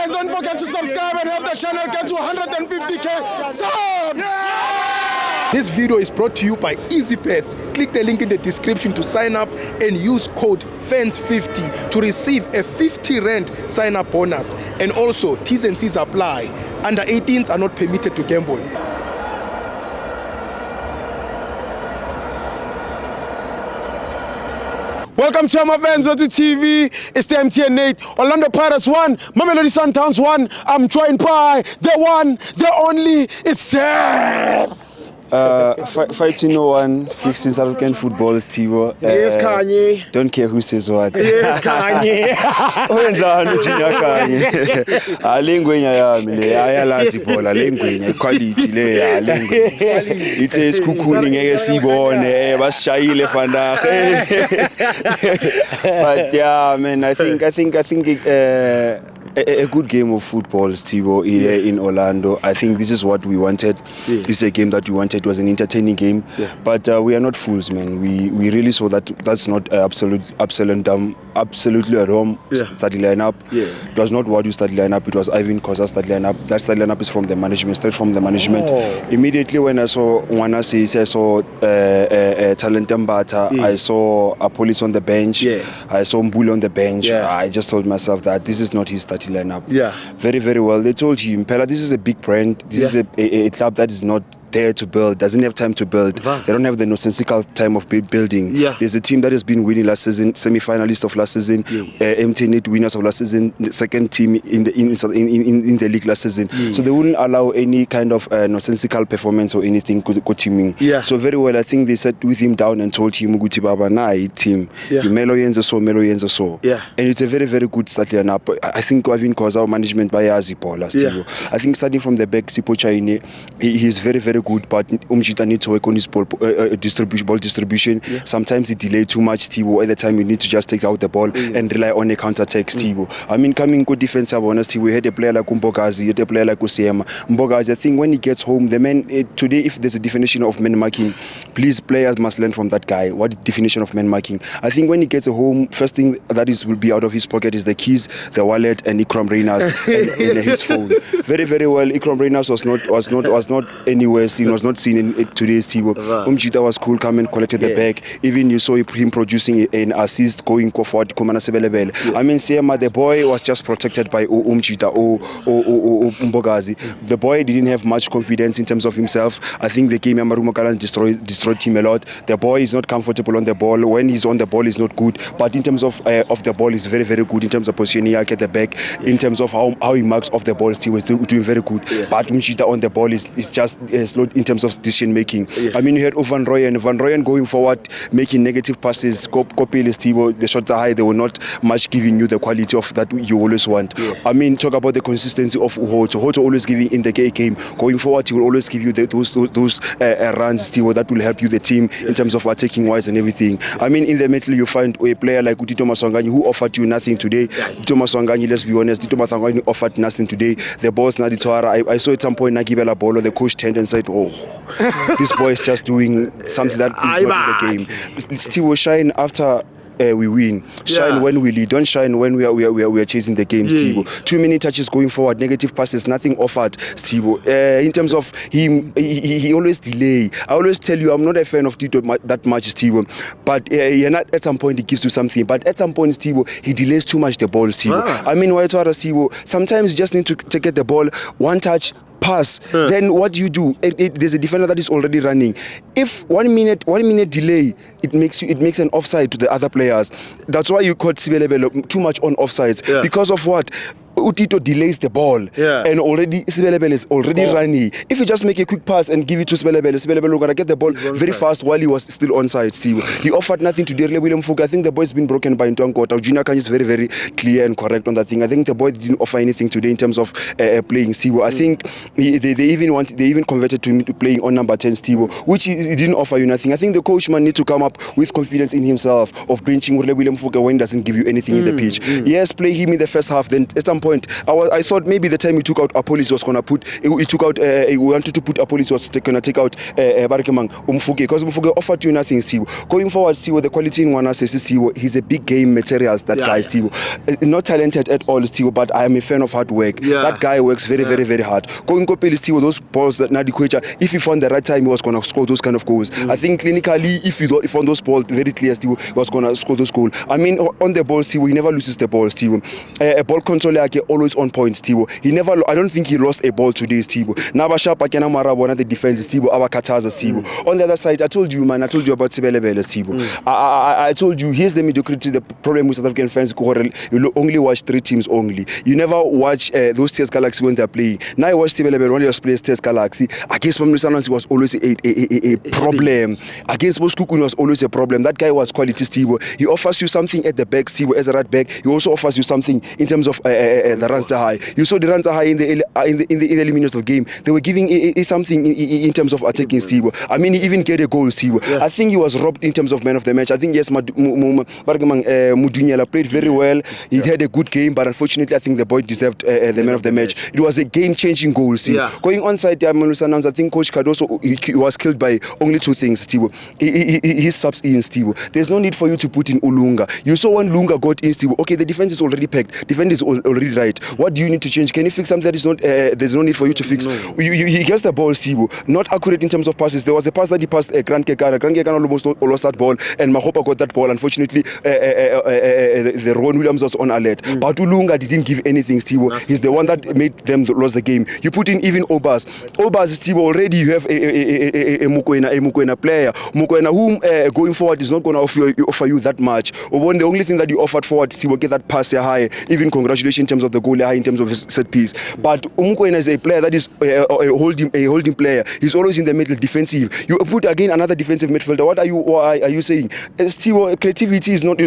Guys, don't forget to subscribe and help the channel get to 150k subs. This video is brought to you by EASYBET. Click the link in the description to sign up and use code FANS50 to receive a 50 Rand sign-up bonus. And also, T&Cs apply. Under 18s are not permitted to gamble. Welcome to my FANS Wethu TV. It's the MTN8. Orlando Pirates 1, Mamelodi Sundowns 1. I'm joined by the one, the only, it's Sebs. Fighting no one, fixing South African football, Tivo. Yes, Kanye. Don't care who says what. Yes, Kanye. Wenzani Junior Kanye. Alengwenya yami le ayalazibola lengwenya quality le alengwenya. Ithe sikhukhuni ngeke sibone basishayile fanda. But yeah, man, I think a good game of football, Tivo, here in Orlando. I think this is what we wanted. Yeah. This is a game that we wanted. It was an entertaining game. Yeah. But we are not fools, man. We really saw that that's not absolutely at home starting lineup. Yeah. It was not what you started lineup. It was Ivan Kosa started lineup. That starting lineup is from the management, straight from the management. Oh. Immediately when I saw Wanasi, I saw Talent Mbata, I saw Police on the bench, I saw Mbulu on the bench. I just told myself that this is not his starting lineup. Yeah. Very, very well. They told you, Impella, this is a big brand. This is a club that is not there to build, doesn't have time to build. They don't have the nonsensical time of building. There's a team that has been winning last season, semi-finalist of last season, MTN8 winners of last season, the second team in the league last season. So they wouldn't allow any kind of nonsensical performance or anything go teaming. So very well, I think they sat with him down and told him, Guti Baba, nah, team, Melo Yenzo so. And it's a very, very good start lineup. I think Ivan Kosa management by EASYBET last year. I think starting from the back, Sipo Chaine, he's very, very good, but Umjita needs to work on his ball distribution. Sometimes he delays too much, Tivo. At the time, you need to just take out the ball and rely on a counter-attack, Tivo. I mean, coming good defense, honestly, we had a player like Mbogazi, we had a player like Osiema. Mbogazi, I think when he gets home, the man, today, if there's a definition of man marking, please, players must learn from that guy. What is the definition of man marking? I think when he gets home, first thing that will be out of his pocket is the keys, the wallet, and Ikram Reyners and his phone. Very, very well. Ikram Reyners was not anywhere seen, was not seen in today's Tivo. Umjita was cool, come and collected the bag. Even you saw him producing an assist going forward. I mean, Siema, the boy was just protected by Umjita or Mbogazi. The boy didn't have much confidence in terms of himself. I think the game Yamarumakalan destroyed him a lot. The boy is not comfortable on the ball. When he's on the ball, he's not good. But in terms of the ball, he's very, very good. In terms of positioning, he at the back. In terms of how he marks off the ball, he was doing very good. But Umjita on the ball is just slow in terms of decision making. I mean, you had Van Rooyen going forward, making negative passes. The shots are high. They were not much giving you the quality of that you always want. I mean, talk about the consistency of Uhoto. Uhoto always giving in the game. Going forward, he will always give you those runs, that will help you the team in terms of attacking wise and everything. I mean, in the middle, you find a player like Utito Maswanganyi who offered you nothing today. Utito Maswanganyi, let's be honest, Utito Maswanganyi offered nothing today. The boss Naditwara, I saw at some point Nagibela Bolo, the coach turned and said, oh, this boy is just doing something that is not in the game. Still shine after we win. Shine when we lead. Don't shine when we are chasing the game, Steve. Too many touches going forward, negative passes, nothing offered, Steve. In terms of him, he always delay. I always tell you, I'm not a fan of Tito that much, Steve. But at some point, he gives you something. But at some point, Steve, he delays too much the ball, Steve. I mean, Steve, sometimes you just need to get the ball, one touch, pass, then what do you do? There's a defender that is already running. If 1 minute delay, it makes an offside to the other players. That's why you caught Sibelebele too much on offsides. Because of what? Utito delays the ball and already Sibelebele is already running. If you just make a quick pass and give it to Sibelebele will gonna get the ball very fast while he was still onside, Steve. He offered nothing to Derle William Fuga. I think the boy's been broken by Ntuankota. Junior Kanye is very, very clear and correct on that thing. I think the boy didn't offer anything today in terms of playing, Steve. I think they even converted to him to playing on number 10, Steve, which he didn't offer you nothing. I think the coach man need to come up with confidence in himself of benching William Fuga when he doesn't give you anything in the pitch. Yes, play him in the first half, then at some point point. I thought maybe the time he took out Apolis was gonna put. He took out. He wanted to put Apolis was gonna take out Barkemang Umfuge, because Umfuge offered you nothing, Steve. Going forward, Steve, the quality in one assist, Steve. He's a big game materials. That guy, Steve. Not talented at all, Steve, but I am a fan of hard work. That guy works very, very, very hard. Going Kopeli, Steve, those balls that Nadi Kwecha, if he found the right time, he was gonna score those kind of goals. I think clinically, if you found those balls very clear, Steve, he was gonna score those goals. I mean, on the ball, Steve, he never loses the ball, Steve. Ball control always on point, Steve. I don't think he lost a ball today, Steve. Nabasha Pakena Marabona, the defense, Steve, our Kataza, Steve. On the other side, I told you about Sibelebele, Steve. I told you, here's the mediocrity, the problem with South African fans. You only watch 3 teams only. You never watch those T&Cs Galaxy when they're playing. Now you watch Sibelebele when you play T&Cs Galaxy. Against Mamelodi Sundowns, it was always a problem. Against Boskukun, it was always a problem. That guy was quality, Steve. He offers you something at the back, Steve, as a right back. He also offers you something in terms of the runs are high. You saw the runs are high in the early minutes of the game. They were giving something in terms of attacking, Steve. I mean, he even get a goal, Steve. I think he was robbed in terms of man of the match. I think, yes, Mudunyala played very well. He had a good game, but unfortunately, I think the boy deserved the man of the match. It was a game-changing goal, Steve. Going onside, I think Coach Cardoso, he was killed by only 2 things, Steve. He subs in, Steve. There's no need for you to put in Ulunga. You saw when Lunga got in, Steve. Okay, the defense is already packed. Defense is already right. What do you need to change? Can you fix something that is not? There's no need for you to fix. He gets the ball, Steve. Not accurate in terms of passes. There was a pass that he passed Grant Kekana. Grant Kekana almost lost that ball, and Mahopa got that ball. Unfortunately, the Ron Williams was on alert. But Ulunga didn't give anything, Steve. He's the one that made them lose the game. You put in even Obas, Steve. Already you have a Mukwena player. Mukwena, whom going forward is not going to offer you that much. The only thing that you offered forward, Steve, will get that pass high. Even congratulations in terms of the goal high, in terms of his set piece. But Mukwena is a player that is a holding player. He's always in the middle, defensive. You put again another defensive midfielder. What are you saying? Steve, creativity is not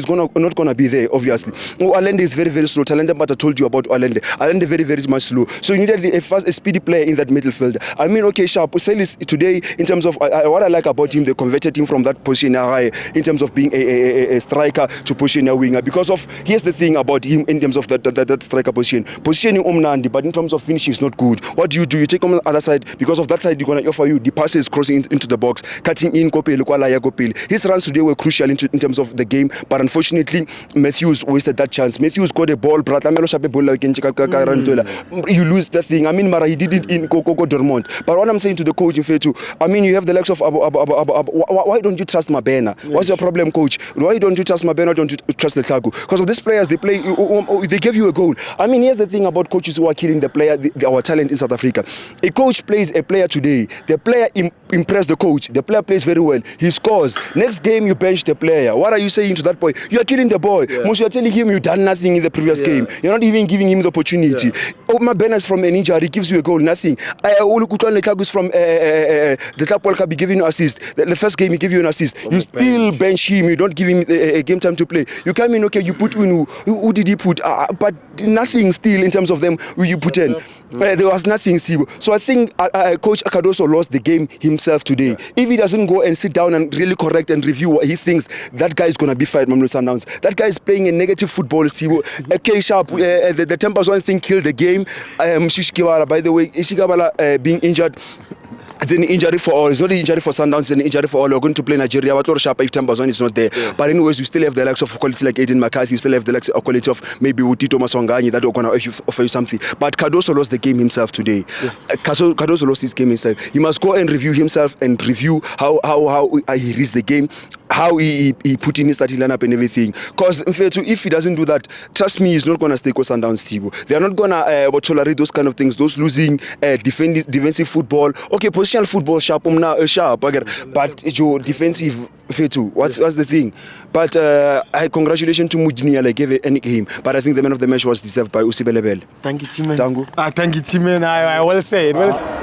gonna be there, obviously. Allende is very, very slow. Talented, but I told you about Allende. Allende very, very much slow. So you needed a speedy player in that midfield. I mean, okay, Sharp Celis today, in terms of what I like about him, they converted him from that position high in terms of being a striker to position a winger. Because of, here's the thing about him in terms of that striker position. Positioning Umnandi, but in terms of finishing is not good. What do? You take him on the other side. Because of that side, they're going to offer you the passes crossing into the box, cutting in Kopeli, Kwalaya Kopeli. His runs today were crucial in terms of the game, but unfortunately, Matthews wasted that chance. Matthews got a ball, you lose that thing. I mean, Mara, he did it in Koko Dortmund. But what I'm saying to the coach, in Fetu, I mean, you have the likes of why don't you trust Mabena? What's your problem, coach? Why don't you trust Mabena? Why don't you trust Letagu? Because of these players, they give you a goal. I mean, here's the thing about coaches who are killing the player, our talent in South Africa. A coach plays a player today. The player impressed the coach. The player plays very well. He scores. Next game, you bench the player. What are you saying to that boy? You are killing the boy. Most you are telling him you've done nothing in the previous game. You're not even giving him the opportunity. Mabena is from an injury. He gives you a goal. Nothing. Olukutuan Letagu is from the Club World Cup. He gave you an assist. The first game, he gave you an assist. You still bench him. You don't give him a game time to play. You come in, okay, you put in, who did he put? But nothing still in terms of them who you put in. There was nothing, Steve. So I think Coach Cardoso lost the game himself today. If he doesn't go and sit down and really correct and review what he thinks, that guy is going to be fired, Mamelodi Sundowns. That guy is playing a negative football, Steve. Okay, Sharp, the Tempers one thing killed the game. Shishikibala, by the way, Shishikibala being injured. It's an injury for all. It's not an injury for Sundowns, it's an injury for all. We're going to play Nigeria. What or Sharp if Tambazon is not there. But anyways, you still have the likes of quality like Aiden McCarthy. You still have the likes of quality of maybe Tito Masongani that are going to offer you something. But Cardoso lost the game himself today. Cardoso lost his game himself. He must go and review himself and review how he reads the game, how he put in his starting lineup and everything. Because if he doesn't do that, trust me, he's not going to stay with Sundowns, Steve. They are not going to tolerate those kind of things, those losing defensive football. Okay, positional football, sharp, but your defensive, what's the thing? But congratulations to Mujini, I gave it any game. But I think the man of the match was deserved by EASYBET. Thank you, T-Man. Tango. Thank you, T-Man. I will say it.